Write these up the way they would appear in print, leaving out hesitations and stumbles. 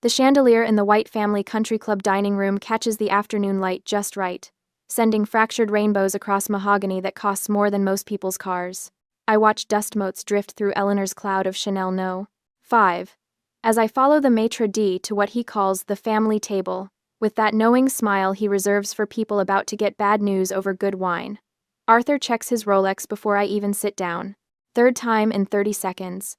The chandelier in the White Family Country Club dining room catches the afternoon light just right, sending fractured rainbows across mahogany that costs more than most people's cars. I watch dust motes drift through Eleanor's cloud of Chanel No. 5. As I follow the maitre d' to what he calls the family table, with that knowing smile he reserves for people about to get bad news over good wine. Arthur checks his Rolex before I even sit down. Third time in 30 seconds.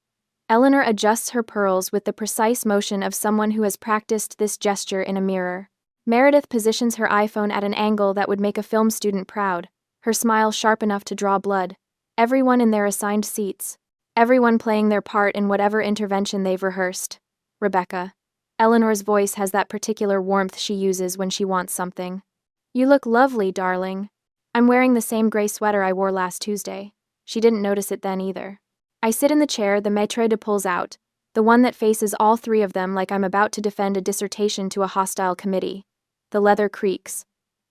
Eleanor adjusts her pearls with the precise motion of someone who has practiced this gesture in a mirror. Meredith positions her iPhone at an angle that would make a film student proud, her smile sharp enough to draw blood. Everyone in their assigned seats. Everyone playing their part in whatever intervention they've rehearsed. Rebecca. Eleanor's voice has that particular warmth she uses when she wants something. You look lovely, darling. I'm wearing the same gray sweater I wore last Tuesday. She didn't notice it then either. I sit in the chair the maitre d' pulls out, the one that faces all three of them like I'm about to defend a dissertation to a hostile committee. The leather creaks.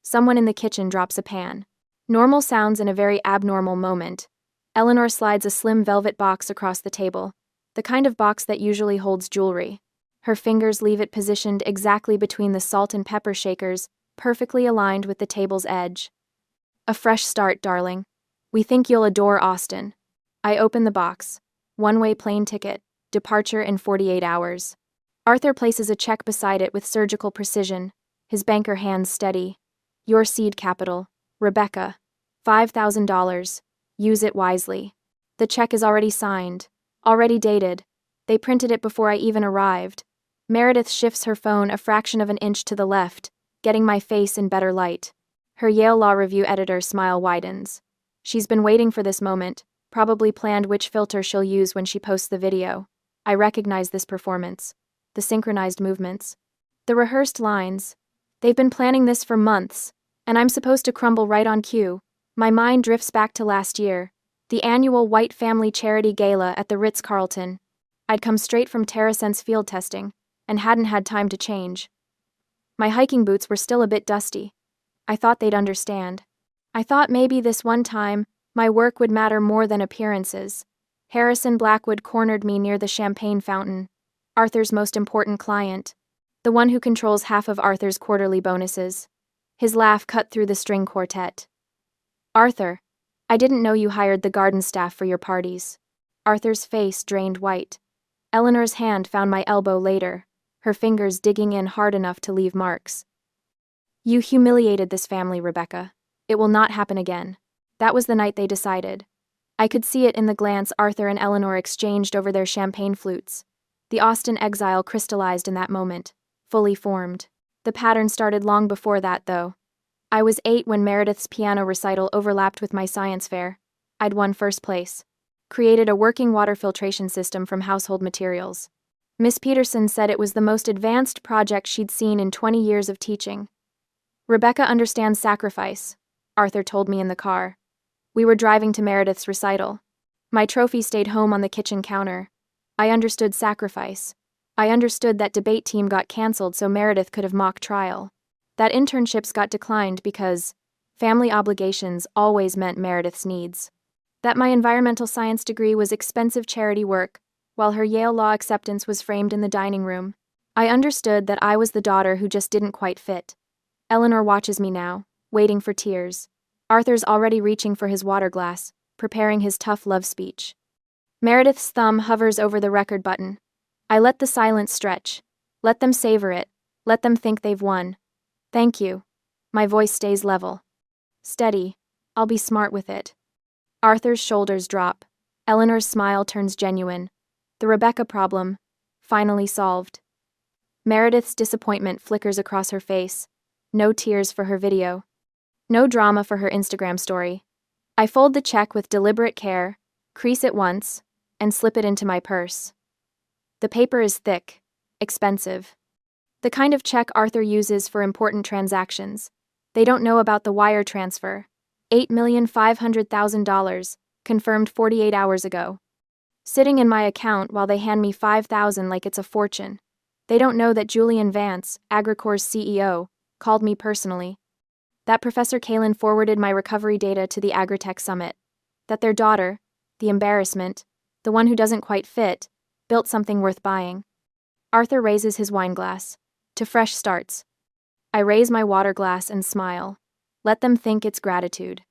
Someone in the kitchen drops a pan. Normal sounds in a very abnormal moment. Eleanor slides a slim velvet box across the table, the kind of box that usually holds jewelry. Her fingers leave it positioned exactly between the salt and pepper shakers, perfectly aligned with the table's edge. A fresh start, darling. We think you'll adore Austin. I open the box. One-way plane ticket. Departure in 48 hours. Arthur places a check beside it with surgical precision, his banker hands steady. Your seed capital. Rebecca. $5,000. Use it wisely. The check is already signed. Already dated. They printed it before I even arrived. Meredith shifts her phone a fraction of an inch to the left, getting my face in better light. Her Yale Law Review editor's smile widens. She's been waiting for this moment, probably planned which filter she'll use when she posts the video. I recognize this performance. The synchronized movements. The rehearsed lines. They've been planning this for months, and I'm supposed to crumble right on cue. My mind drifts back to last year, the annual White Family Charity Gala at the Ritz-Carlton. I'd come straight from TerraSense field testing, and hadn't had time to change. My hiking boots were still a bit dusty. I thought they'd understand. I thought maybe this one time, my work would matter more than appearances. Harrison Blackwood cornered me near the champagne fountain. Arthur's most important client. The one who controls half of Arthur's quarterly bonuses. His laugh cut through the string quartet. Arthur, I didn't know you hired the garden staff for your parties. Arthur's face drained white. Eleanor's hand found my elbow later, her fingers digging in hard enough to leave marks. You humiliated this family, Rebecca. It will not happen again. That was the night they decided. I could see it in the glance Arthur and Eleanor exchanged over their champagne flutes. The Austin exile crystallized in that moment, fully formed. The pattern started long before that, though. I was 8 when Meredith's piano recital overlapped with my science fair. I'd won first place. Created a working water filtration system from household materials. Miss Peterson said it was the most advanced project she'd seen in 20 years of teaching. Rebecca understands sacrifice, Arthur told me in the car. We were driving to Meredith's recital. My trophy stayed home on the kitchen counter. I understood sacrifice. I understood that debate team got canceled so Meredith could have mock trial. That internships got declined because family obligations always meant Meredith's needs. That my environmental science degree was expensive charity work, while her Yale Law acceptance was framed in the dining room. I understood that I was the daughter who just didn't quite fit. Eleanor watches me now, waiting for tears. Arthur's already reaching for his water glass, preparing his tough love speech. Meredith's thumb hovers over the record button. I let the silence stretch. Let them savor it. Let them think they've won. Thank you. My voice stays level. Steady. I'll be smart with it. Arthur's shoulders drop. Eleanor's smile turns genuine. The Rebecca problem, finally solved. Meredith's disappointment flickers across her face. No tears for her video. No drama for her Instagram story. I fold the check with deliberate care, crease it once, and slip it into my purse. The paper is thick, expensive. The kind of check Arthur uses for important transactions. They don't know about the wire transfer. $8,500,000, confirmed 48 hours ago. Sitting in my account while they hand me $5,000 like it's a fortune. They don't know that Julian Vance, Agricor's CEO, called me personally. That Professor Kalin forwarded my recovery data to the Agritech Summit. That their daughter, the embarrassment, the one who doesn't quite fit, built something worth buying. Arthur raises his wine glass. To fresh starts. I raise my water glass and smile. Let them think it's gratitude.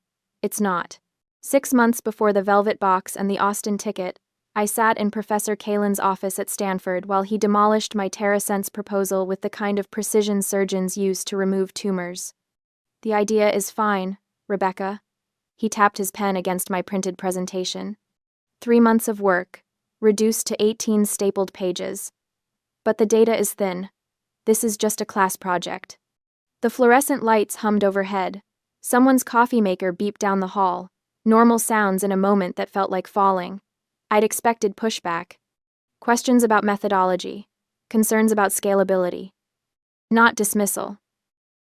It's not. 6 months before the Velvet Box and the Austin ticket, I sat in Professor Kalen's office at Stanford while he demolished my TerraSense proposal with the kind of precision surgeons use to remove tumors. The idea is fine, Rebecca. He tapped his pen against my printed presentation. 3 months of work, reduced to 18 stapled pages. But the data is thin. This is just a class project. The fluorescent lights hummed overhead. Someone's coffee maker beeped down the hall. Normal sounds in a moment that felt like falling. I'd expected pushback. Questions about methodology. Concerns about scalability. Not dismissal.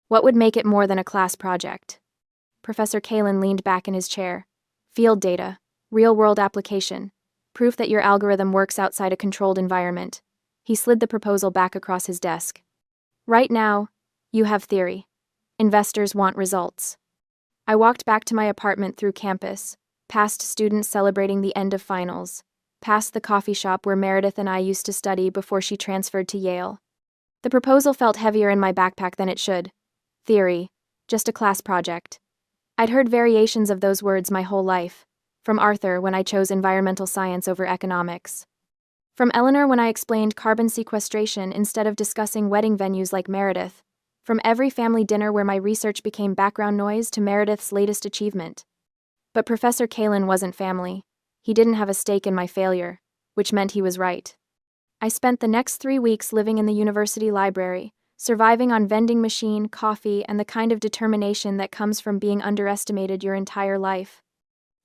What would make it more than a class project? Professor Kalen leaned back in his chair. Field data. Real-world application. Proof that your algorithm works outside a controlled environment. He slid the proposal back across his desk. Right now, you have theory. Investors want results. I walked back to my apartment through campus, past students celebrating the end of finals, past the coffee shop where Meredith and I used to study before she transferred to Yale. The proposal felt heavier in my backpack than it should. Theory, just a class project. I'd heard variations of those words my whole life, from Arthur when I chose environmental science over economics. From Eleanor when I explained carbon sequestration instead of discussing wedding venues like Meredith. From every family dinner where my research became background noise to Meredith's latest achievement. But Professor Kalen wasn't family. He didn't have a stake in my failure, which meant he was right. I spent the next 3 weeks living in the university library, surviving on vending machine, coffee, and the kind of determination that comes from being underestimated your entire life.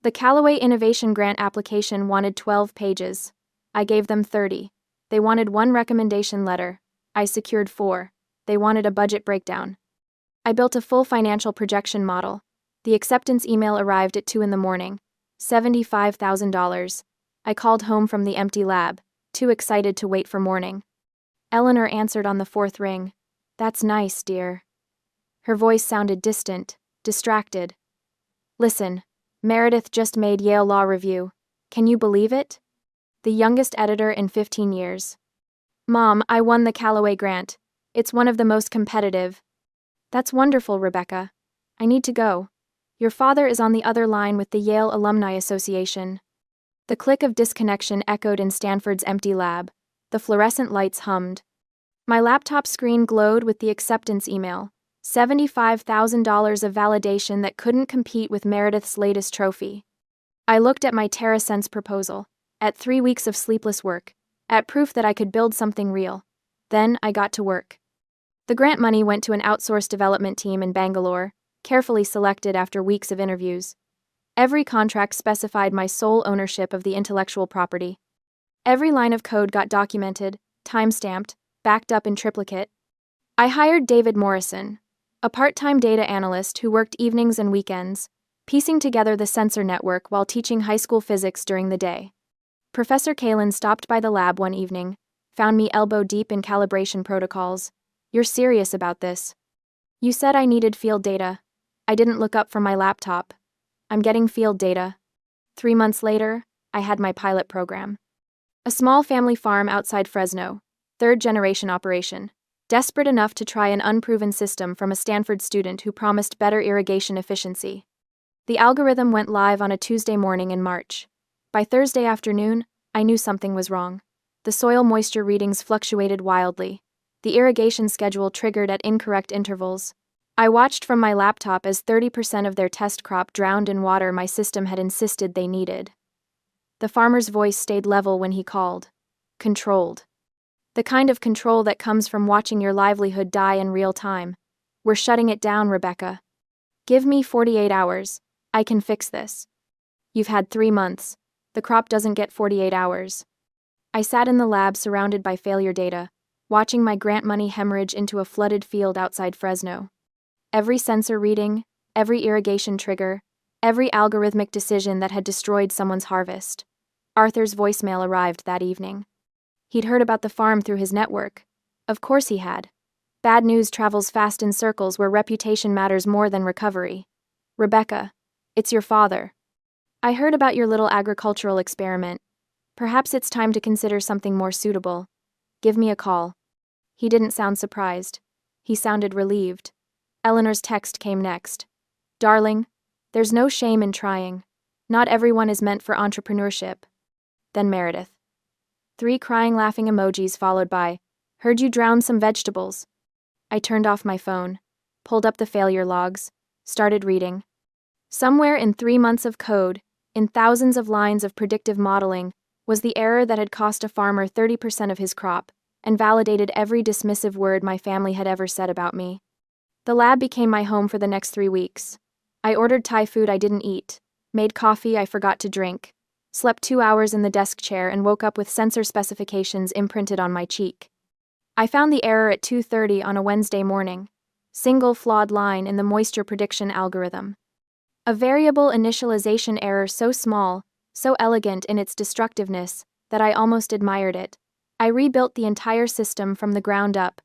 The Callaway Innovation Grant application wanted 12 pages. I gave them 30. They wanted 1 recommendation letter. I secured 4. They wanted a budget breakdown. I built a full financial projection model. The acceptance email arrived at 2 a.m. $75,000. I called home from the empty lab, too excited to wait for morning. Eleanor answered on the 4th ring. That's nice, dear. Her voice sounded distant, distracted. Listen, Meredith just made Yale Law Review. Can you believe it? The youngest editor in 15 years. Mom, I won the Callaway grant. It's one of the most competitive. That's wonderful, Rebecca. I need to go. Your father is on the other line with the Yale Alumni Association. The click of disconnection echoed in Stanford's empty lab. The fluorescent lights hummed. My laptop screen glowed with the acceptance email. $75,000 of validation that couldn't compete with Meredith's latest trophy. I looked at my TerraSense proposal, at 3 weeks of sleepless work, at proof that I could build something real. Then I got to work. The grant money went to an outsourced development team in Bangalore, carefully selected after weeks of interviews. Every contract specified my sole ownership of the intellectual property. Every line of code got documented, time-stamped, backed up in triplicate. I hired David Morrison, a part-time data analyst who worked evenings and weekends, piecing together the sensor network while teaching high school physics during the day. Professor Kalen stopped by the lab one evening, found me elbow-deep in calibration protocols. You're serious about this. You said I needed field data. I didn't look up from my laptop. I'm getting field data. 3 months later, I had my pilot program. A small family farm outside Fresno, 3rd-generation operation, desperate enough to try an unproven system from a Stanford student who promised better irrigation efficiency. The algorithm went live on a Tuesday morning in March. By Thursday afternoon, I knew something was wrong. The soil moisture readings fluctuated wildly. The irrigation schedule triggered at incorrect intervals. I watched from my laptop as 30% of their test crop drowned in water my system had insisted they needed. The farmer's voice stayed level when he called. Controlled. The kind of control that comes from watching your livelihood die in real time. We're shutting it down, Rebecca. Give me 48 hours. I can fix this. You've had 3 months. The crop doesn't get 48 hours. I sat in the lab surrounded by failure data, watching my grant money hemorrhage into a flooded field outside Fresno. Every sensor reading, every irrigation trigger, every algorithmic decision that had destroyed someone's harvest. Arthur's voicemail arrived that evening. He'd heard about the farm through his network. Of course he had. Bad news travels fast in circles where reputation matters more than recovery. Rebecca, it's your father. I heard about your little agricultural experiment. Perhaps it's time to consider something more suitable. Give me a call. He didn't sound surprised. He sounded relieved. Eleanor's text came next. Darling, there's no shame in trying. Not everyone is meant for entrepreneurship. Then Meredith. 3 crying laughing emojis followed by, heard you drowned some vegetables. I turned off my phone, pulled up the failure logs, started reading. Somewhere in 3 months of code, in thousands of lines of predictive modeling, was the error that had cost a farmer 30% of his crop, and validated every dismissive word my family had ever said about me. The lab became my home for the next 3 weeks. I ordered Thai food I didn't eat, made coffee I forgot to drink, slept 2 hours in the desk chair and woke up with sensor specifications imprinted on my cheek. I found the error at 2:30 on a Wednesday morning. Single flawed line in the moisture prediction algorithm. A variable initialization error so small, so elegant in its destructiveness, that I almost admired it. I rebuilt the entire system from the ground up.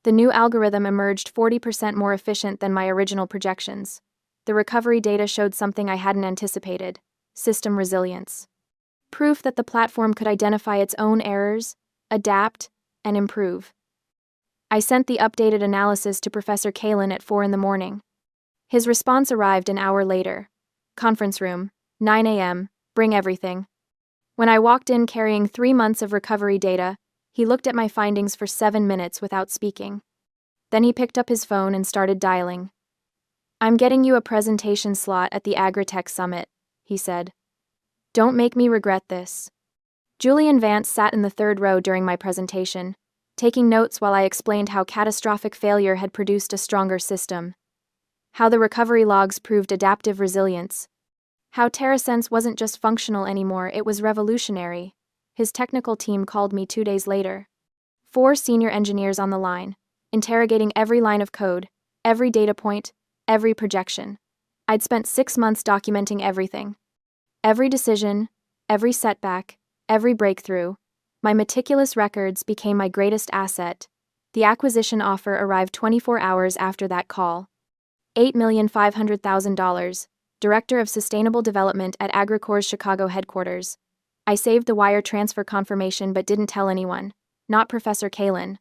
The new algorithm emerged 40% more efficient than my original projections. The recovery data showed something I hadn't anticipated: system resilience. Proof that the platform could identify its own errors, adapt, and improve. I sent the updated analysis to Professor Kalin at 4 in the morning. His response arrived an hour later. Conference room, 9 a.m., bring everything. When I walked in carrying 3 months of recovery data, he looked at my findings for 7 minutes without speaking. Then he picked up his phone and started dialing. I'm getting you a presentation slot at the Agritech Summit, he said. Don't make me regret this. Julian Vance sat in the 3rd row during my presentation, taking notes while I explained how catastrophic failure had produced a stronger system. How the recovery logs proved adaptive resilience. How TerraSense wasn't just functional anymore, it was revolutionary. His technical team called me 2 days later. 4 senior engineers on the line, interrogating every line of code, every data point, every projection. I'd spent 6 months documenting everything. Every decision, every setback, every breakthrough. My meticulous records became my greatest asset. The acquisition offer arrived 24 hours after that call. $8,500,000, Director of Sustainable Development at Agricor's Chicago headquarters. I saved the wire transfer confirmation but didn't tell anyone. Not Professor Kalin.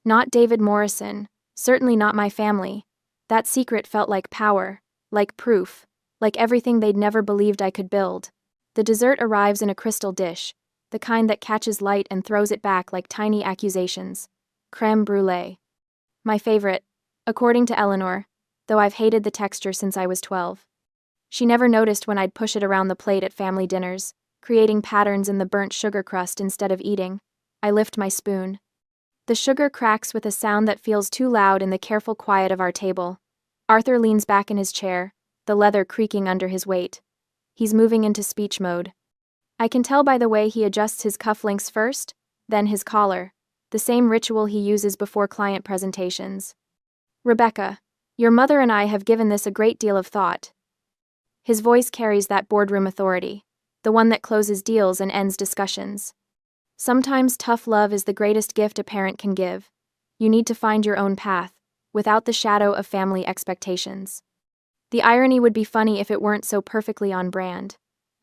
Not David Morrison. Certainly not my family. That secret felt like power, like proof, like everything they'd never believed I could build. The dessert arrives in a crystal dish, the kind that catches light and throws it back like tiny accusations. Crème brûlée. My favorite, according to Eleanor, though I've hated the texture since I was 12. She never noticed when I'd push it around the plate at family dinners, creating patterns in the burnt sugar crust instead of eating. I lift my spoon. The sugar cracks with a sound that feels too loud in the careful quiet of our table. Arthur leans back in his chair, the leather creaking under his weight. He's moving into speech mode. I can tell by the way he adjusts his cufflinks first, then his collar, the same ritual he uses before client presentations. Rebecca, your mother and I have given this a great deal of thought. His voice carries that boardroom authority, the one that closes deals and ends discussions. Sometimes tough love is the greatest gift a parent can give. You need to find your own path, without the shadow of family expectations. The irony would be funny if it weren't so perfectly on brand.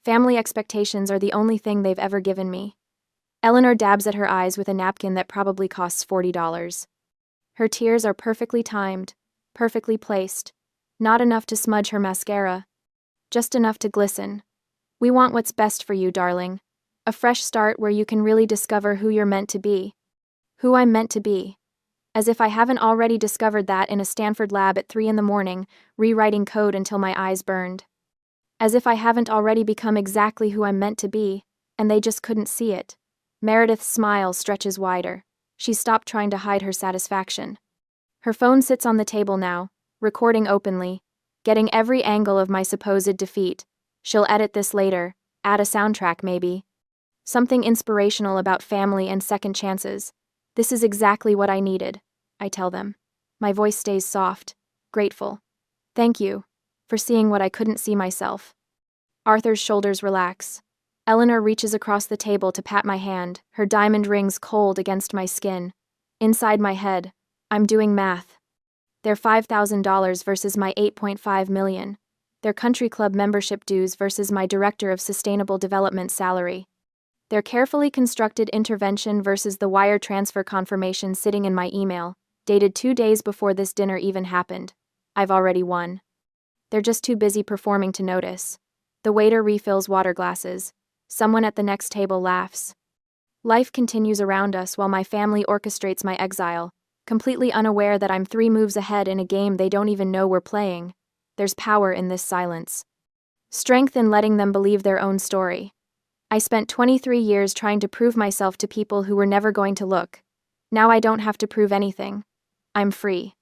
Family expectations are the only thing they've ever given me. Eleanor dabs at her eyes with a napkin that probably costs $40. Her tears are perfectly timed, perfectly placed, not enough to smudge her mascara, just enough to glisten. We want what's best for you, darling. A fresh start where you can really discover who you're meant to be. Who I'm meant to be. As if I haven't already discovered that in a Stanford lab at 3 in the morning, rewriting code until my eyes burned. As if I haven't already become exactly who I'm meant to be, and they just couldn't see it. Meredith's smile stretches wider. She stopped trying to hide her satisfaction. Her phone sits on the table now, recording openly, getting every angle of my supposed defeat. She'll edit this later, add a soundtrack maybe. Something inspirational about family and second chances. This is exactly what I needed, I tell them. My voice stays soft, grateful. Thank you, for seeing what I couldn't see myself. Arthur's shoulders relax. Eleanor reaches across the table to pat my hand, her diamond rings cold against my skin. Inside my head, I'm doing math. Their $5,000 versus my $8.5 million. Their country club membership dues versus my director of sustainable development salary. Their carefully constructed intervention versus the wire transfer confirmation sitting in my email, dated 2 days before this dinner even happened. I've already won. They're just too busy performing to notice. The waiter refills water glasses. Someone at the next table laughs. Life continues around us while my family orchestrates my exile, completely unaware that I'm 3 moves ahead in a game they don't even know we're playing. There's power in this silence. Strength in letting them believe their own story. I spent 23 years trying to prove myself to people who were never going to look. Now I don't have to prove anything. I'm free.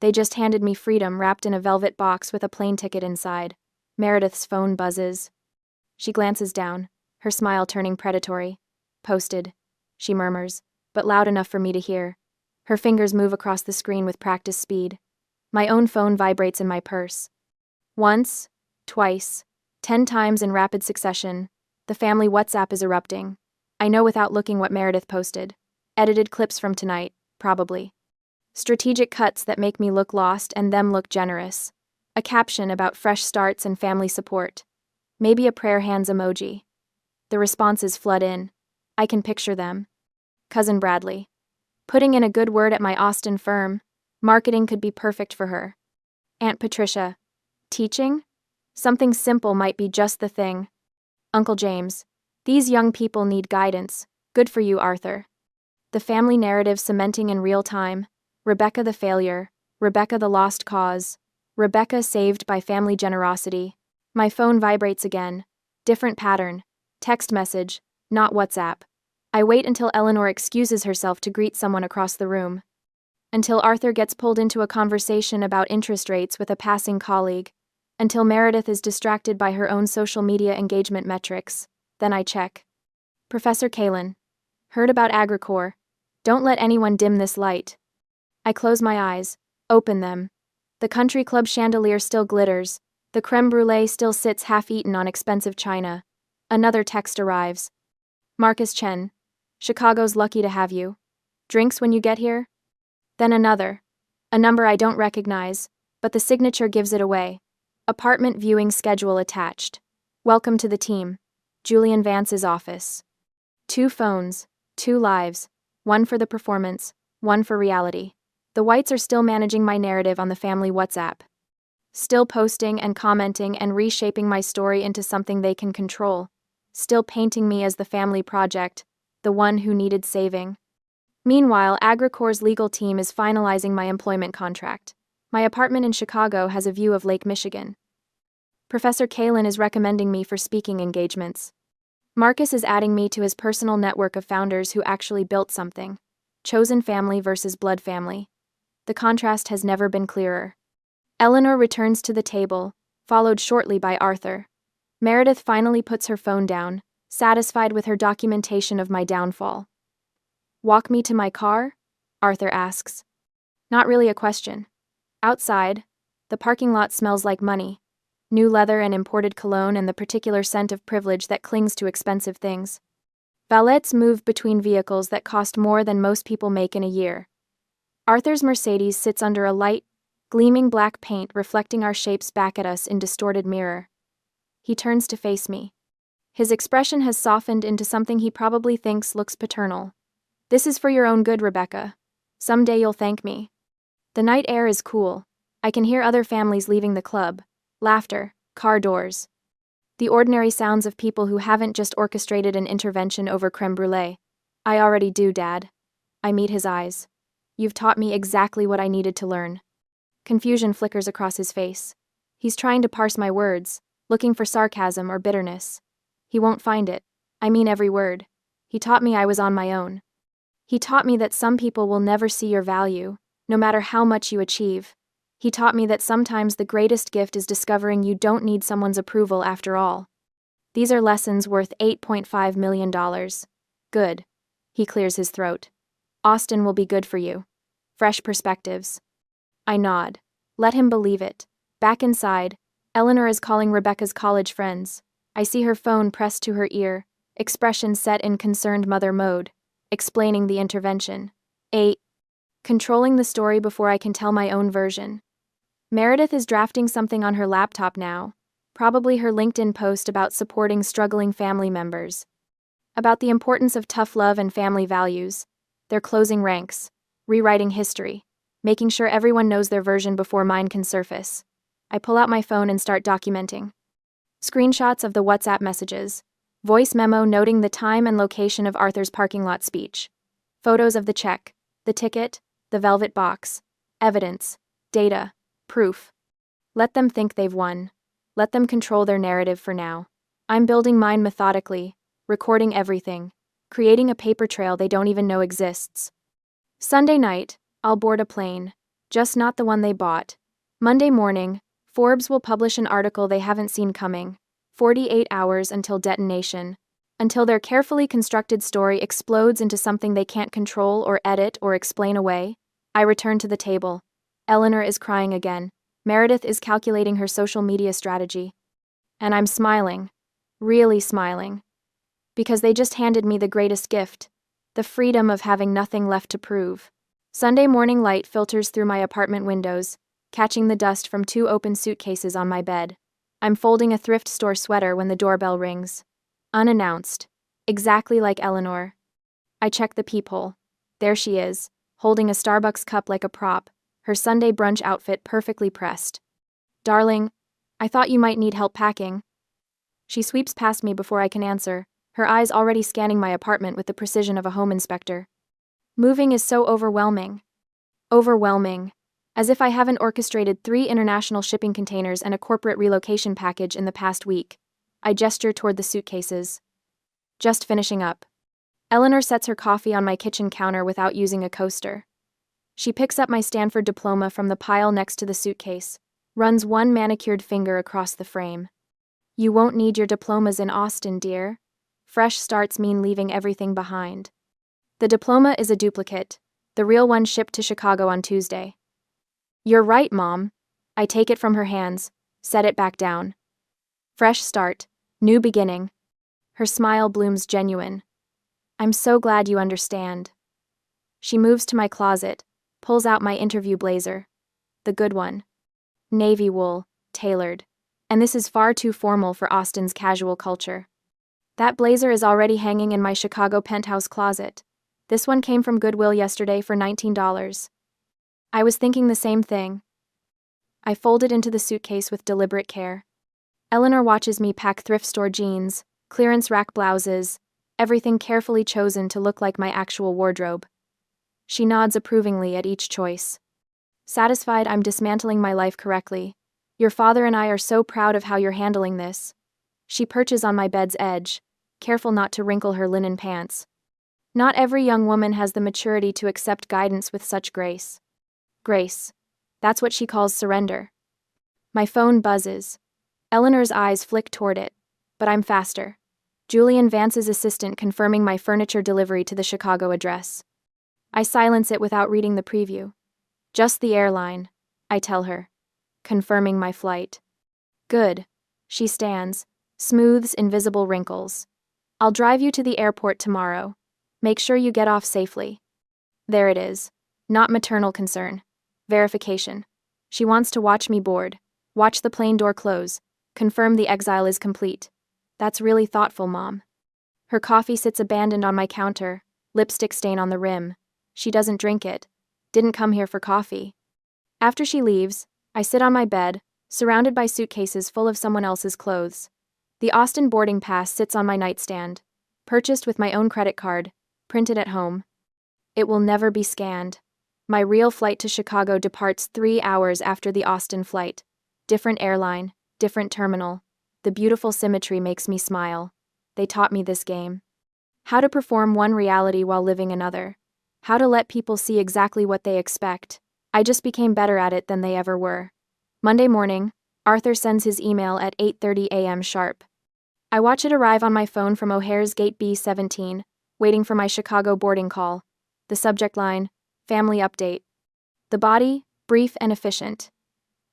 They just handed me freedom wrapped in a velvet box with a plane ticket inside. Meredith's phone buzzes. She glances down, her smile turning predatory. Posted, she murmurs, but loud enough for me to hear. Her fingers move across the screen with practice speed. My own phone vibrates in my purse. Once, twice, 10 times in rapid succession. The family WhatsApp is erupting. I know without looking what Meredith posted. Edited clips from tonight, probably. Strategic cuts that make me look lost and them look generous. A caption about fresh starts and family support. Maybe a prayer hands emoji. The responses flood in. I can picture them. Cousin Bradley. Putting in a good word at my Austin firm. Marketing could be perfect for her. Aunt Patricia. Teaching? Something simple might be just the thing. Uncle James. These young people need guidance. Good for you, Arthur. The family narrative cementing in real time. Rebecca the failure. Rebecca the lost cause. Rebecca saved by family generosity. My phone vibrates again. Different pattern. Text message, not WhatsApp. I wait until Eleanor excuses herself to greet someone across the room. Until Arthur gets pulled into a conversation about interest rates with a passing colleague. Until Meredith is distracted by her own social media engagement metrics. Then I check. Professor Kalin. Heard about Agricor. Don't let anyone dim this light. I close my eyes, open them. The country club chandelier still glitters. The creme brulee still sits half-eaten on expensive china. Another text arrives. Marcus Chen. Chicago's lucky to have you. Drinks when you get here? Then another. A number I don't recognize, but the signature gives it away. Apartment viewing schedule attached. Welcome to the team. Julian Vance's office. 2 phones, 2 lives. One for the performance, one for reality. The Whites are still managing my narrative on the family WhatsApp. Still posting and commenting and reshaping my story into something they can control. Still painting me as the family project, the one who needed saving. Meanwhile, Agricor's legal team is finalizing my employment contract. My apartment in Chicago has a view of Lake Michigan. Professor Kalin is recommending me for speaking engagements. Marcus is adding me to his personal network of founders who actually built something. Chosen family versus blood family. The contrast has never been clearer. Eleanor returns to the table, followed shortly by Arthur. Meredith finally puts her phone down, satisfied with her documentation of my downfall. Walk me to my car? Arthur asks. Not really a question. Outside, the parking lot smells like money. New leather and imported cologne and the particular scent of privilege that clings to expensive things. Valets move between vehicles that cost more than most people make in a year. Arthur's Mercedes sits under a light, gleaming black paint reflecting our shapes back at us in distorted mirror. He turns to face me. His expression has softened into something he probably thinks looks paternal. This is for your own good, Rebecca. Someday you'll thank me. The night air is cool. I can hear other families leaving the club. Laughter, car doors. The ordinary sounds of people who haven't just orchestrated an intervention over creme brulee. I already do, Dad. I meet his eyes. You've taught me exactly what I needed to learn. Confusion flickers across his face. He's trying to parse my words, looking for sarcasm or bitterness. He won't find it. I mean every word. He taught me I was on my own. He taught me that some people will never see your value, no matter how much you achieve. He taught me that sometimes the greatest gift is discovering you don't need someone's approval after all. These are lessons worth $8.5 million. Good. He clears his throat. Austin will be good for you. Fresh perspectives. I nod. Let him believe it. Back inside, Eleanor is calling Rebecca's college friends. I see her phone pressed to her ear, expression set in concerned mother mode, explaining the intervention. Controlling the story before I can tell my own version. Meredith is drafting something on her laptop now, probably her LinkedIn post about supporting struggling family members. about the importance of tough love and family values. They're closing ranks, rewriting history, making sure everyone knows their version before mine can surface. I pull out my phone and start documenting. Screenshots of the WhatsApp messages, voice memo noting the time and location of Arthur's parking lot speech, photos of the check, the ticket, the velvet box, evidence, data, proof. Let them think they've won. Let them control their narrative for now. I'm building mine methodically, recording everything, creating a paper trail they don't even know exists. Sunday night, I'll board a plane, just not the one they bought. Monday morning, Forbes will publish an article they haven't seen coming. 48 hours until detonation. Until their carefully constructed story explodes into something they can't control or edit or explain away. I return to the table. Eleanor is crying again. Meredith is calculating her social media strategy. And I'm smiling. Really smiling. Because they just handed me the greatest gift. The freedom of having nothing left to prove. Sunday morning light filters through my apartment windows, catching the dust from 2 open suitcases on my bed. I'm folding a thrift store sweater when the doorbell rings. Unannounced. Exactly like Eleanor. I check the peephole. There she is, holding a Starbucks cup like a prop, her Sunday brunch outfit perfectly pressed. Darling, I thought you might need help packing. She sweeps past me before I can answer, her eyes already scanning my apartment with the precision of a home inspector. Moving is so overwhelming. Overwhelming. As if I haven't orchestrated 3 international shipping containers and a corporate relocation package in the past week. I gesture toward the suitcases. Just finishing up. Eleanor sets her coffee on my kitchen counter without using a coaster. She picks up my Stanford diploma from the pile next to the suitcase, runs one manicured finger across the frame. You won't need your diplomas in Austin, dear. Fresh starts mean leaving everything behind. The diploma is a duplicate, the real one shipped to Chicago on Tuesday. You're right, Mom. I take it from her hands, set it back down. Fresh start, new beginning. Her smile blooms genuine. I'm so glad you understand. She moves to my closet, pulls out my interview blazer. The good one. Navy wool, tailored. And this is far too formal for Austin's casual culture. That blazer is already hanging in my Chicago penthouse closet. This one came from Goodwill yesterday for $19. I was thinking the same thing. I fold it into the suitcase with deliberate care. Eleanor watches me pack thrift store jeans, clearance rack blouses, everything carefully chosen to look like my actual wardrobe. She nods approvingly at each choice. Satisfied I'm dismantling my life correctly. Your father and I are so proud of how you're handling this. She perches on my bed's edge, careful not to wrinkle her linen pants. Not every young woman has the maturity to accept guidance with such grace. Grace. That's what she calls surrender. My phone buzzes. Eleanor's eyes flick toward it, but I'm faster. Julian Vance's assistant confirming my furniture delivery to the Chicago address. I silence it without reading the preview. Just the airline, I tell her, confirming my flight. Good. She stands, smooths invisible wrinkles. I'll drive you to the airport tomorrow. Make sure you get off safely. There it is. Not maternal concern. Verification. She wants to watch me board, watch the plane door close, confirm the exile is complete. That's really thoughtful, Mom. Her coffee sits abandoned on my counter, lipstick stain on the rim. She doesn't drink it. Didn't come here for coffee. After she leaves, I sit on my bed, surrounded by suitcases full of someone else's clothes. The Austin boarding pass sits on my nightstand, purchased with my own credit card, printed at home. It will never be scanned. My real flight to Chicago departs 3 hours after the Austin flight. Different airline, different terminal. The beautiful symmetry makes me smile. They taught me this game. How to perform one reality while living another. How to let people see exactly what they expect. I just became better at it than they ever were. Monday morning, Arthur sends his email at 8:30 a.m. sharp. I watch it arrive on my phone from O'Hare's Gate B17, waiting for my Chicago boarding call. The subject line, family update. The body, brief and efficient.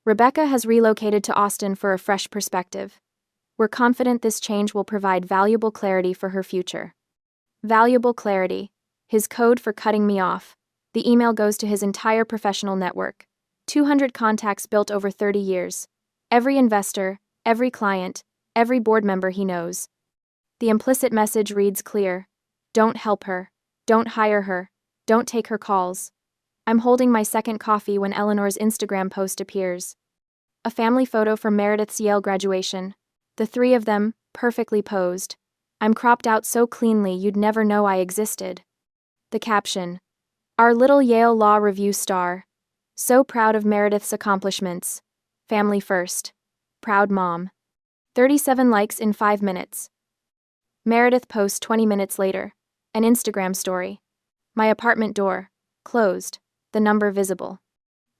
Rebecca has relocated to Austin for a fresh perspective. We're confident this change will provide valuable clarity for her future. Valuable clarity. His code for cutting me off. The email goes to his entire professional network. 200 contacts built over 30 years. Every investor, every client, every board member he knows. The implicit message reads clear. Don't help her. Don't hire her. Don't take her calls. I'm holding my second coffee when Eleanor's Instagram post appears. A family photo from Meredith's Yale graduation. The three of them, perfectly posed. I'm cropped out so cleanly you'd never know I existed. The caption. Our little Yale Law Review star. So proud of Meredith's accomplishments. Family first. Proud mom. 37 likes in 5 minutes. Meredith posts 20 minutes later. An Instagram story. My apartment door. Closed. The number visible.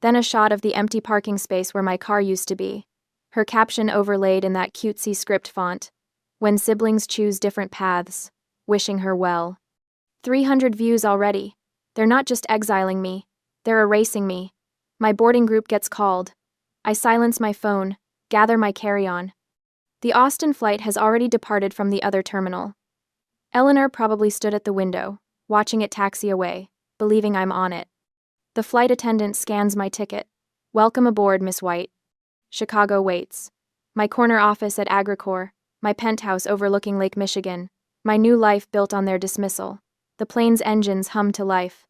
Then a shot of the empty parking space where my car used to be. Her caption overlaid in that cutesy script font. When siblings choose different paths. Wishing her well. 300 views already. They're not just exiling me. They're erasing me. My boarding group gets called. I silence my phone, gather my carry-on. The Austin flight has already departed from the other terminal. Eleanor probably stood at the window, watching it taxi away, believing I'm on it. The flight attendant scans my ticket. Welcome aboard, Miss White. Chicago waits. My corner office at Agricor, my penthouse overlooking Lake Michigan, my new life built on their dismissal. The plane's engines hum to life.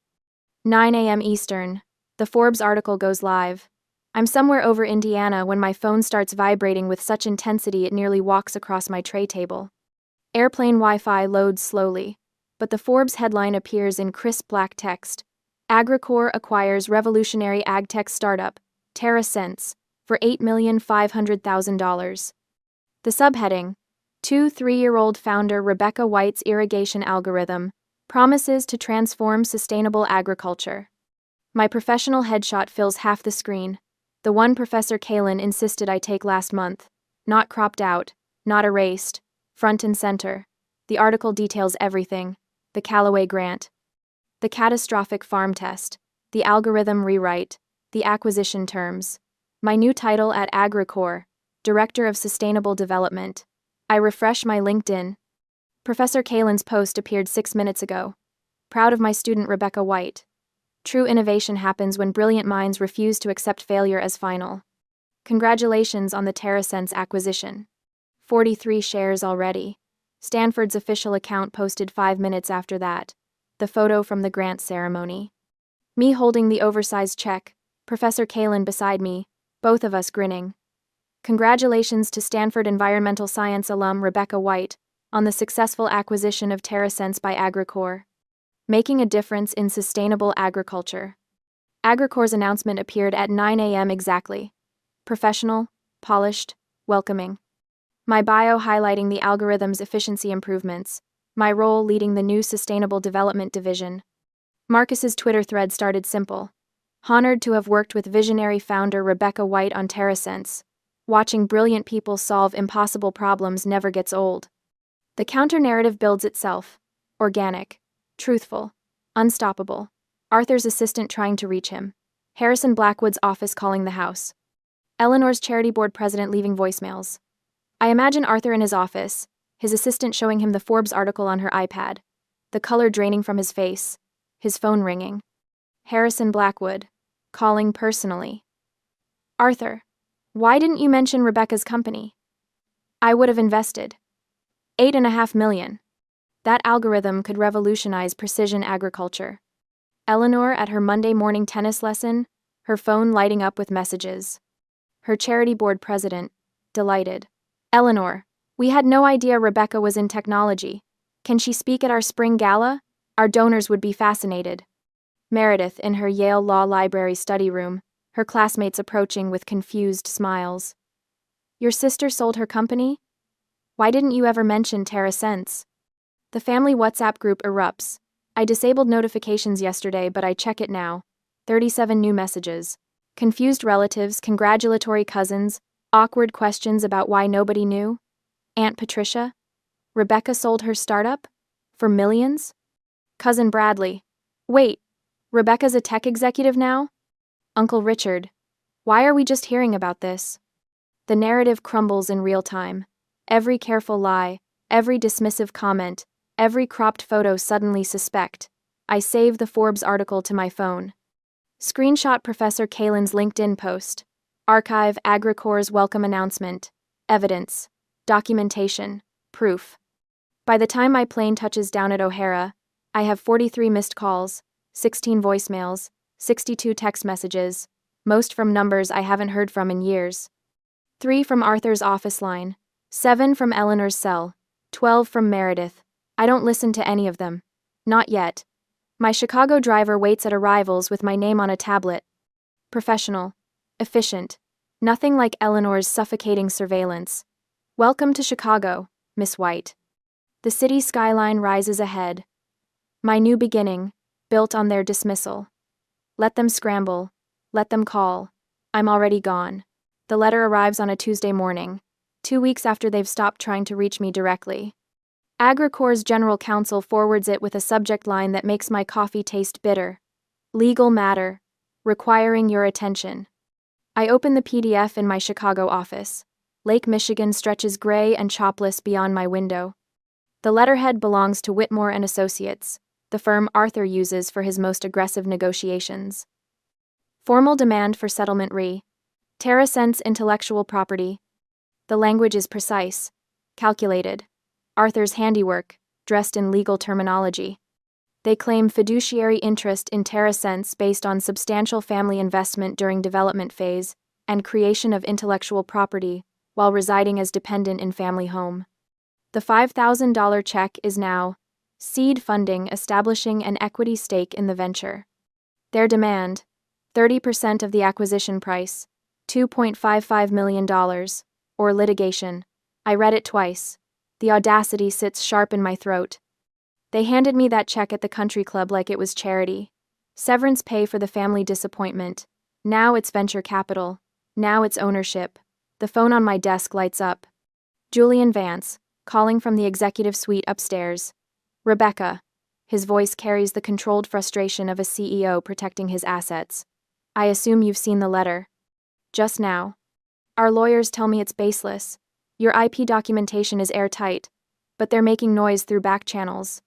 9 a.m. Eastern. The Forbes article goes live. I'm somewhere over Indiana when my phone starts vibrating with such intensity it nearly walks across my tray table. Airplane Wi-Fi loads slowly, but the Forbes headline appears in crisp black text. Agricor acquires revolutionary agtech startup, TerraSense, for $8,500,000. The subheading, 3-year-old founder Rebecca White's irrigation algorithm, promises to transform sustainable agriculture. My professional headshot fills half the screen, the one Professor Kalin insisted I take last month, not cropped out, not erased, front and center. The article details everything, the Callaway grant, the catastrophic farm test, the algorithm rewrite, the acquisition terms. My new title at Agricor, Director of Sustainable Development. I refresh my LinkedIn. Professor Kalin's post appeared 6 minutes ago. Proud of my student Rebecca White. True innovation happens when brilliant minds refuse to accept failure as final. Congratulations on the TerraSense acquisition. 43 shares already. Stanford's official account posted 5 minutes after that. The photo from the grant ceremony. Me holding the oversized check, Professor Kalin beside me, both of us grinning. Congratulations to Stanford Environmental Science alum Rebecca White on the successful acquisition of TerraSense by Agricor. Making a difference in sustainable agriculture. Agricor's announcement appeared at 9 a.m. exactly. Professional, polished, welcoming. My bio highlighting the algorithm's efficiency improvements. My role leading the new Sustainable Development Division. Marcus's Twitter thread started simple. Honored to have worked with visionary founder Rebecca White on TerraSense. Watching brilliant people solve impossible problems never gets old. The counter-narrative builds itself. Organic. Truthful. Unstoppable. Arthur's assistant trying to reach him. Harrison Blackwood's office calling the house. Eleanor's charity board president leaving voicemails. I imagine Arthur in his office, his assistant showing him the Forbes article on her iPad, the color draining from his face, his phone ringing. Harrison Blackwood, calling personally. Arthur, why didn't you mention Rebecca's company? I would have invested. $8.5 million. That algorithm could revolutionize precision agriculture. Eleanor at her Monday morning tennis lesson, her phone lighting up with messages. Her charity board president, delighted. Eleanor, we had no idea Rebecca was in technology. Can she speak at our spring gala? Our donors would be fascinated. Meredith in her Yale Law Library study room, her classmates approaching with confused smiles. Your sister sold her company? Why didn't you ever mention TerraSense? The family WhatsApp group erupts. I disabled notifications yesterday, but I check it now. 37 new messages. Confused relatives, congratulatory cousins, awkward questions about why nobody knew. Aunt Patricia? Rebecca sold her startup? For millions? Cousin Bradley. Wait, Rebecca's a tech executive now? Uncle Richard. Why are we just hearing about this? The narrative crumbles in real time. Every careful lie, every dismissive comment, every cropped photo suddenly suspect. I save the Forbes article to my phone. Screenshot Professor Kalin's LinkedIn post. Archive Agricor's welcome announcement. Evidence. Documentation. Proof. By the time my plane touches down at O'Hara, I have 43 missed calls, 16 voicemails, 62 text messages, most from numbers I haven't heard from in years. 3 from Arthur's office line, 7 from Eleanor's cell, 12 from Meredith. I don't listen to any of them. Not yet. My Chicago driver waits at arrivals with my name on a tablet. Professional. Efficient. Nothing like Eleanor's suffocating surveillance. Welcome to Chicago, Miss White. The city skyline rises ahead. My new beginning, built on their dismissal. Let them scramble. Let them call. I'm already gone. The letter arrives on a Tuesday morning, 2 weeks after they've stopped trying to reach me directly. Agricorp's general counsel forwards it with a subject line that makes my coffee taste bitter. Legal matter. Requiring your attention. I open the PDF in my Chicago office. Lake Michigan stretches gray and chopless beyond my window. The letterhead belongs to Whitmore and Associates, the firm Arthur uses for his most aggressive negotiations. Formal demand for settlement re. TerraSense intellectual property. The language is precise, calculated. Arthur's handiwork, dressed in legal terminology. They claim fiduciary interest in TerraSense based on substantial family investment during development phase and creation of intellectual property while residing as dependent in family home. The $5,000 check is now seed funding establishing an equity stake in the venture. Their demand, 30% of the acquisition price, $2.55 million, or litigation. I read it twice. The audacity sits sharp in my throat. They handed me that check at the country club like it was charity. Severance pay for the family disappointment. Now it's venture capital. Now it's ownership. The phone on my desk lights up. Julian Vance, calling from the executive suite upstairs. Rebecca. His voice carries the controlled frustration of a CEO protecting his assets. I assume you've seen the letter. Just now. Our lawyers tell me it's baseless. Your IP documentation is airtight, but they're making noise through back channels.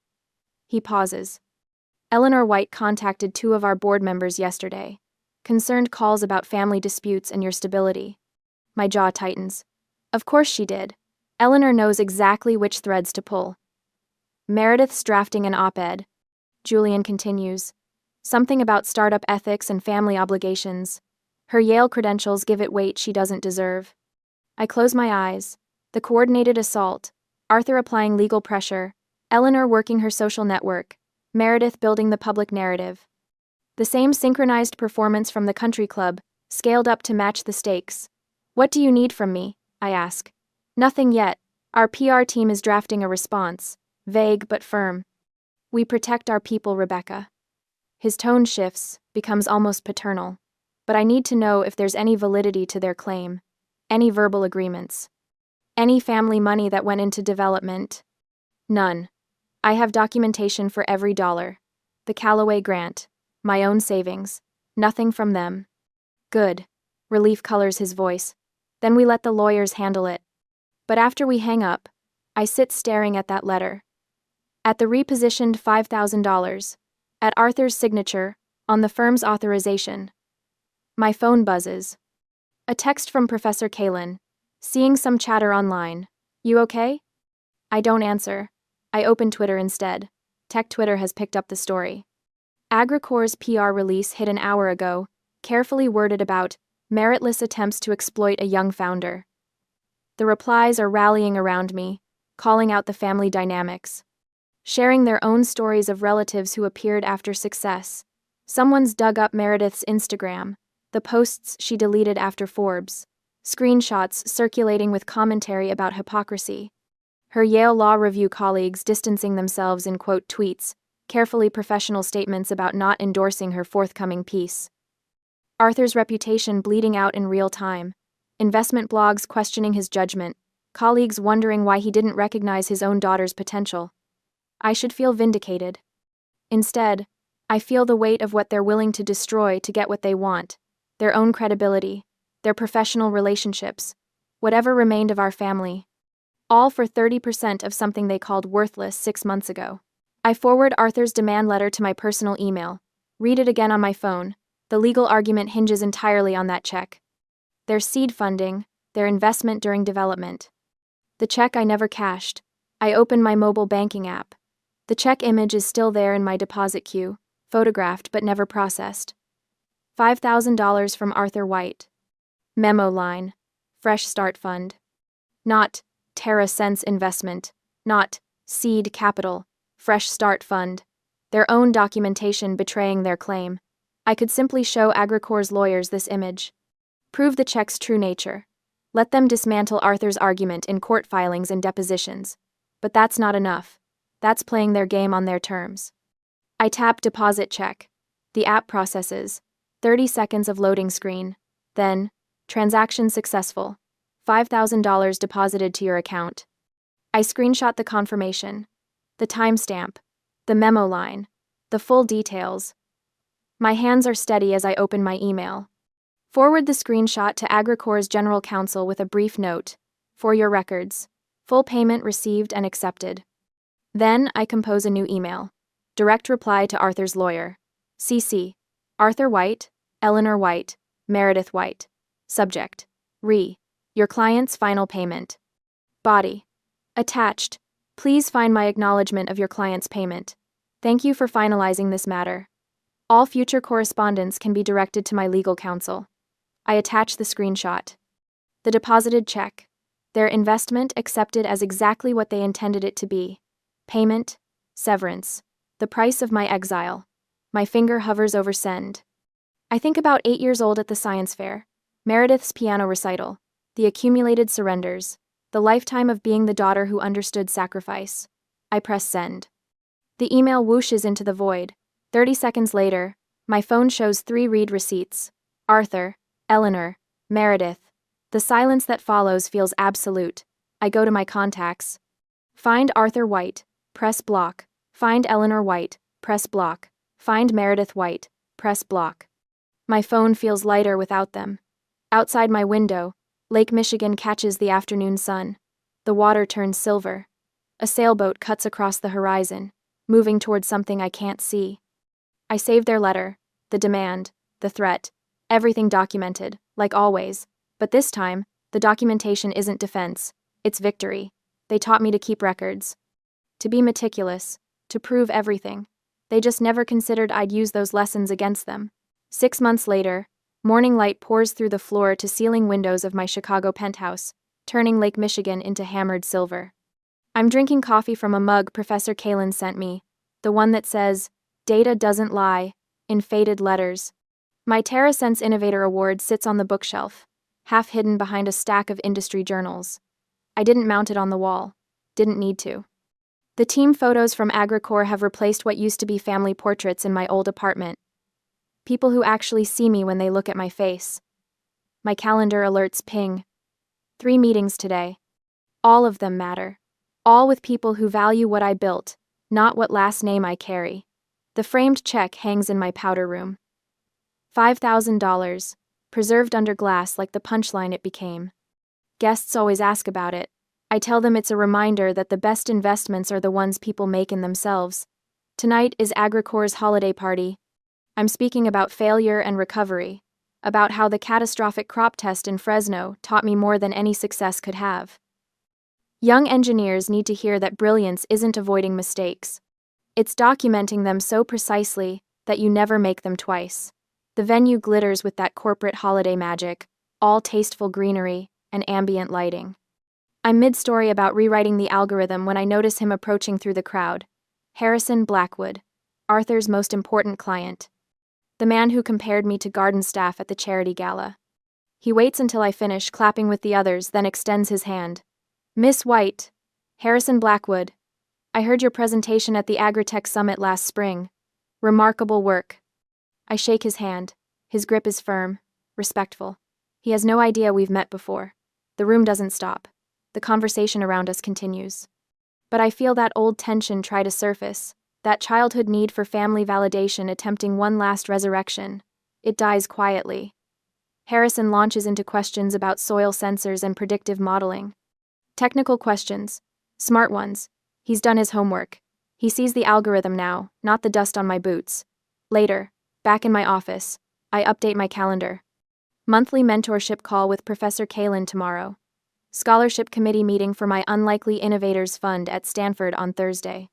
He pauses. Eleanor White contacted 2 of our board members yesterday. Concerned calls about family disputes and your stability. My jaw tightens. Of course she did. Eleanor knows exactly which threads to pull. Meredith's drafting an op-ed. Julian continues. Something about startup ethics and family obligations. Her Yale credentials give it weight she doesn't deserve. I close my eyes. The coordinated assault. Arthur applying legal pressure. Eleanor working her social network. Meredith building the public narrative. The same synchronized performance from the country club, scaled up to match the stakes. What do you need from me? I ask. Nothing yet. Our PR team is drafting a response. Vague but firm. We protect our people, Rebecca. His tone shifts, becomes almost paternal. But I need to know if there's any validity to their claim. Any verbal agreements. Any family money that went into development. None. I have documentation for every dollar. The Callaway grant. My own savings. Nothing from them. Good. Relief colors his voice. Then we let the lawyers handle it. But after we hang up, I sit staring at that letter. At the repositioned $5,000. At Arthur's signature, on the firm's authorization. My phone buzzes. A text from Professor Kalin. Seeing some chatter online. You okay? I don't answer. I open Twitter instead. Tech Twitter has picked up the story. Agricorp's PR release hit an hour ago, carefully worded about meritless attempts to exploit a young founder. The replies are rallying around me, calling out the family dynamics. Sharing their own stories of relatives who appeared after success. Someone's dug up Meredith's Instagram, the posts she deleted after Forbes. Screenshots circulating with commentary about hypocrisy. Her Yale Law Review colleagues distancing themselves in quote tweets, carefully professional statements about not endorsing her forthcoming piece. Arthur's reputation bleeding out in real time. Investment blogs questioning his judgment. Colleagues wondering why he didn't recognize his own daughter's potential. I should feel vindicated. Instead, I feel the weight of what they're willing to destroy to get what they want. Their own credibility. Their professional relationships. Whatever remained of our family. All for 30% of something they called worthless 6 months ago. I forward Arthur's demand letter to my personal email. Read it again on my phone. The legal argument hinges entirely on that check. Their seed funding, their investment during development. The check I never cashed. I open my mobile banking app. The check image is still there in my deposit queue, photographed but never processed. $5,000 from Arthur White. Memo line. Fresh Start Fund. Not TerraSense Investment. Not Seed Capital. Fresh Start Fund. Their own documentation betraying their claim. I could simply show Agricor's lawyers this image. Prove the check's true nature. Let them dismantle Arthur's argument in court filings and depositions. But that's not enough. That's playing their game on their terms. I tap Deposit Check. The app processes. 30 seconds of loading screen. Then, transaction successful. $5,000 deposited to your account. I screenshot the confirmation. The timestamp. The memo line. The full details. My hands are steady as I open my email. Forward the screenshot to Agricor's general counsel with a brief note. For your records. Full payment received and accepted. Then I compose a new email. Direct reply to Arthur's lawyer. CC. Arthur White, Eleanor White, Meredith White. Subject. Your client's final payment. Body. Attached. Please find my acknowledgement of your client's payment. Thank you for finalizing this matter. All future correspondence can be directed to my legal counsel. I attach the screenshot. The deposited check. Their investment accepted as exactly what they intended it to be. Payment. Severance. The price of my exile. My finger hovers over send. I think about 8 years old at the science fair. Meredith's piano recital. The accumulated surrenders. The lifetime of being the daughter who understood sacrifice. I press send. The email whooshes into the void. 30 seconds later, my phone shows 3 read receipts. Arthur, Eleanor, Meredith. The silence that follows feels absolute. I go to my contacts. Find Arthur White. Press block. Find Eleanor White. Press block. Find Meredith White. Press block. My phone feels lighter without them. Outside my window, Lake Michigan catches the afternoon sun. The water turns silver. A sailboat cuts across the horizon, moving towards something I can't see. I save their letter, the demand, the threat, everything documented, like always. But this time, the documentation isn't defense, it's victory. They taught me to keep records. To be meticulous, to prove everything. They just never considered I'd use those lessons against them. 6 months later, morning light pours through the floor-to-ceiling windows of my Chicago penthouse, turning Lake Michigan into hammered silver. I'm drinking coffee from a mug Professor Kalin sent me, the one that says, "Data doesn't lie," in faded letters. My TerraSense Innovator Award sits on the bookshelf, half hidden behind a stack of industry journals. I didn't mount it on the wall. Didn't need to. The team photos from Agricor have replaced what used to be family portraits in my old apartment. People who actually see me when they look at my face. My calendar alerts ping. 3 meetings today. All of them matter. All with people who value what I built, not what last name I carry. The framed check hangs in my powder room. $5,000, preserved under glass like the punchline it became. Guests always ask about it. I tell them it's a reminder that the best investments are the ones people make in themselves. Tonight is Agricor's holiday party. I'm speaking about failure and recovery, about how the catastrophic crop test in Fresno taught me more than any success could have. Young engineers need to hear that brilliance isn't avoiding mistakes. It's documenting them so precisely that you never make them twice. The venue glitters with that corporate holiday magic, all tasteful greenery and ambient lighting. I'm mid-story about rewriting the algorithm when I notice him approaching through the crowd. Harrison Blackwood, Arthur's most important client. The man who compared me to garden staff at the charity gala. He waits until I finish clapping with the others, then extends his hand. "Miss White, Harrison Blackwood, I heard your presentation at the Agritech Summit last spring. Remarkable work." I shake his hand. His grip is firm, respectful. He has no idea we've met before. The room doesn't stop. The conversation around us continues. But I feel that old tension try to surface, that childhood need for family validation attempting one last resurrection. It dies quietly. Harrison launches into questions about soil sensors and predictive modeling. Technical questions. Smart ones. He's done his homework. He sees the algorithm now, not the dust on my boots. Later, back in my office, I update my calendar. Monthly mentorship call with Professor Kalin tomorrow. Scholarship committee meeting for my Unlikely Innovators Fund at Stanford on Thursday.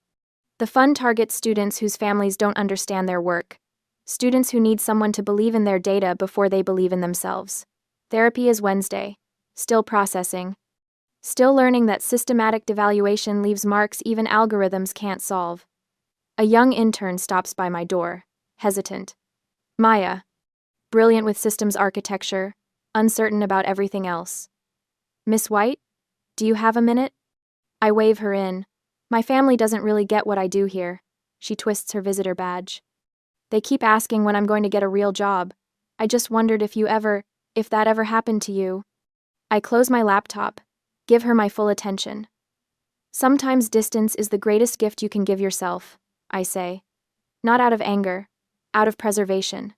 The fund targets students whose families don't understand their work. Students who need someone to believe in their data before they believe in themselves. Therapy is Wednesday. Still processing. Still learning that systematic devaluation leaves marks even algorithms can't solve. A young intern stops by my door, hesitant. Maya. Brilliant with systems architecture, uncertain about everything else. Miss White? Do you have a minute? I wave her in. My family doesn't really get what I do here. She twists her visitor badge. They keep asking when I'm going to get a real job. I just wondered if that ever happened to you. I close my laptop, give her my full attention. Sometimes distance is the greatest gift you can give yourself, I say. Not out of anger, out of preservation.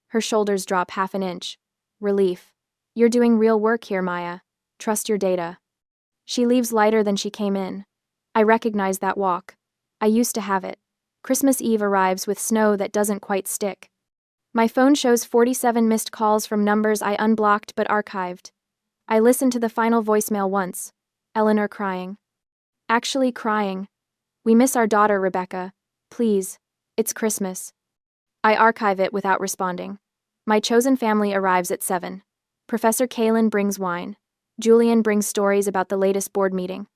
Her shoulders drop half an inch. Relief. You're doing real work here, Maya. Trust your data. She leaves lighter than she came in. I recognize that walk. I used to have it. Christmas Eve arrives with snow that doesn't quite stick. My phone shows 47 missed calls from numbers I unblocked but archived. I listened to the final voicemail once. Eleanor crying. Actually crying. We miss our daughter, Rebecca. Please. It's Christmas. I archive it without responding. My chosen family arrives at 7. Professor Kalin brings wine. Julian brings stories about the latest board meeting.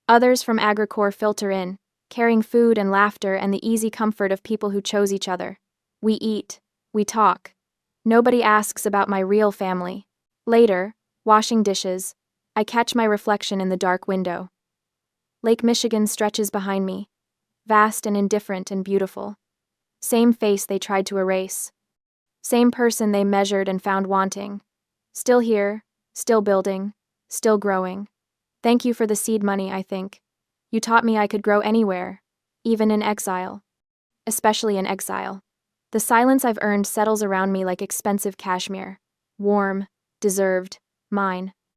Others from AgriCorps filter in, carrying food and laughter and the easy comfort of people who chose each other. We eat. We talk. Nobody asks about my real family. Later, washing dishes, I catch my reflection in the dark window. Lake Michigan stretches behind me, vast and indifferent and beautiful. Same face they tried to erase. Same person they measured and found wanting. Still here, still building, still growing. Thank you for the seed money, I think. You taught me I could grow anywhere, even in exile. Especially in exile. The silence I've earned settles around me like expensive cashmere. Warm, deserved, mine.